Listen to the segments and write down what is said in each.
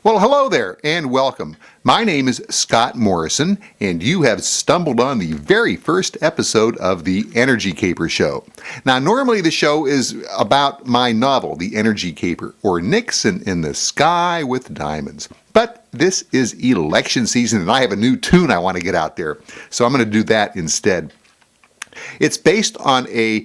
Well, hello there and welcome. My name is Scott Morrison, and you have stumbled on the very first episode of the Energy Caper Show. Now, normally the show is about my novel, The Energy Caper, or Nixon in the Sky with Diamonds. But this is election season, and I have a new tune I want to get out there, so I'm going to do that instead. It's based on a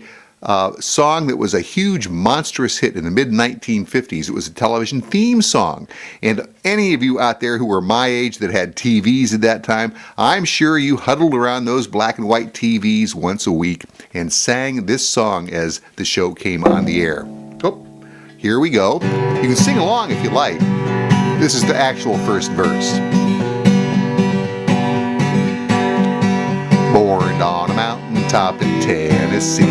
song that was a huge, monstrous hit in the mid-1950s. It was a television theme song. And any of you out there who were my age that had TVs at that time, I'm sure you huddled around those black and white TVs once a week and sang this song as the show came on the air. Oh, here we go. You can sing along if you like. This is the actual first verse. Born on a mountaintop in Tennessee,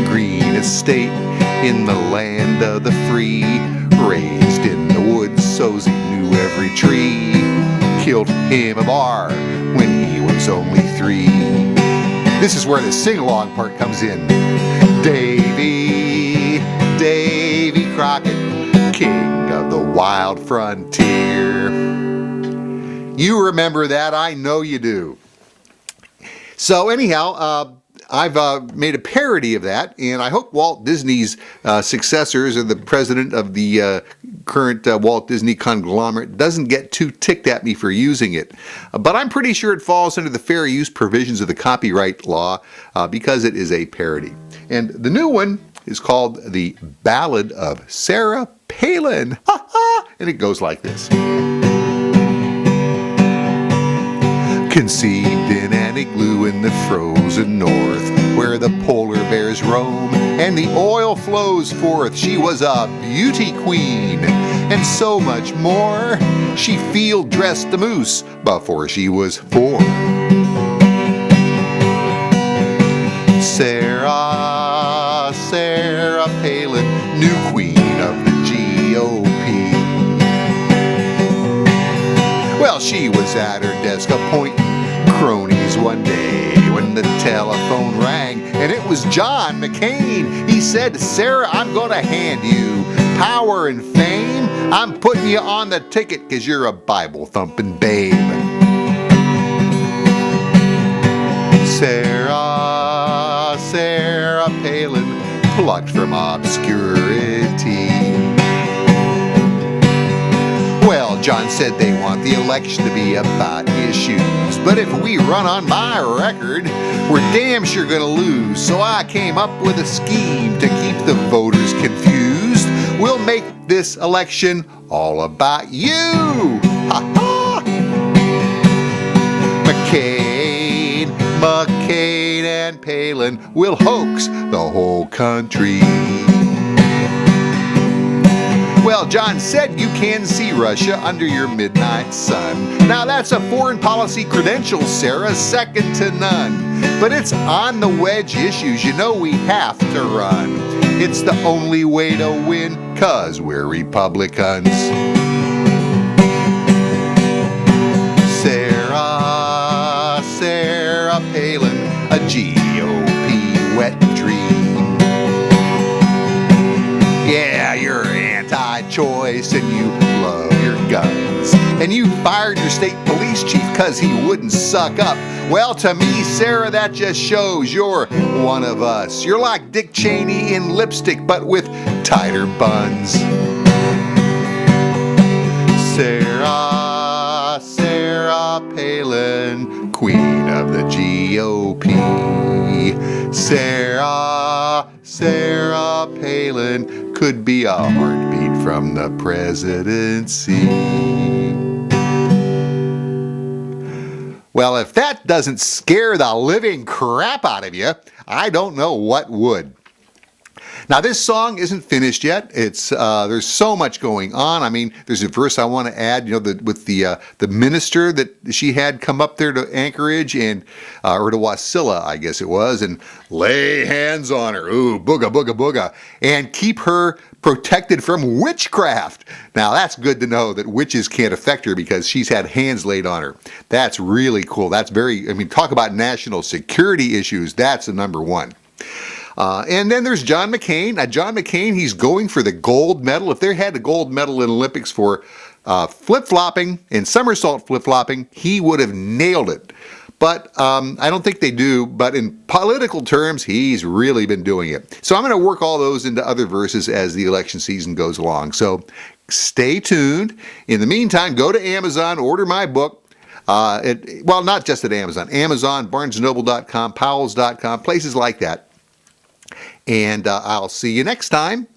greenest state in the land of the free, raised in the woods so's he knew every tree, killed him a bar when he was only 3. This is where the sing-along part comes in. Davy Crockett, king of the wild frontier. You remember that, I know you do. So anyhow, I've made a parody of that, and I hope Walt Disney's successors or the president of the current Walt Disney conglomerate doesn't get too ticked at me for using it. But I'm pretty sure it falls under the fair use provisions of the copyright law because it is a parody. And the new one is called The Ballad of Sarah Palin. Ha ha! And it goes like this. Conceived in an igloo in the frozen north, where the polar bears roam and the oil flows forth, she was a beauty queen, and so much more. She field dressed the moose before she was 4. Sarah Palin, new queen of the GOP. Well, she was at her desk appointing cronies one day when the telephone rang, and it was John McCain. He said, Sarah, I'm going to hand you power and fame. I'm putting you on the ticket because you're a Bible-thumping babe. Sarah Palin, plucked from obscurity. Well, John said they want the election to be about issues, but if we run on my record, we're damn sure gonna lose. So I came up with a scheme to keep the voters confused. We'll make this election all about you. Ha ha! McCain and Palin will hoax the whole country. Well, John said you can see Russia under your midnight sun. Now that's a foreign policy credential, Sarah, second to none. But it's on the wedge issues, you know we have to run. It's the only way to win, 'cause we're Republicans. Sarah Palin, a GOP wet dream. Yeah, you're anti-choice and you love your guns. And you fired your state police chief because he wouldn't suck up. Well, to me, Sarah, that just shows you're one of us. You're like Dick Cheney in lipstick, but with tighter buns. Sarah Palin, queen of the GOP. Sarah Palin could be a heartbeat from the presidency. Well, if that doesn't scare the living crap out of you, I don't know what would. Now, this song isn't finished yet. It's there's so much going on. I mean, there's a verse I want to add. You know, with the minister that she had come up there to Anchorage and or to Wasilla, I guess it was, and lay hands on her. Ooh, booga booga booga, and keep her protected from witchcraft. Now, that's good to know that witches can't affect her because she's had hands laid on her. That's really cool. That's very. I mean, talk about national security issues. That's the number one. And then there's John McCain. John McCain, he's going for the gold medal. If they had a gold medal in Olympics for flip-flopping and somersault flip-flopping, he would have nailed it. But I don't think they do. But in political terms, he's really been doing it. So I'm going to work all those into other verses as the election season goes along. So stay tuned. In the meantime, go to Amazon, order my book. Well, not just at Amazon. Amazon, BarnesandNoble.com, Powell's.com, places like that. And I'll see you next time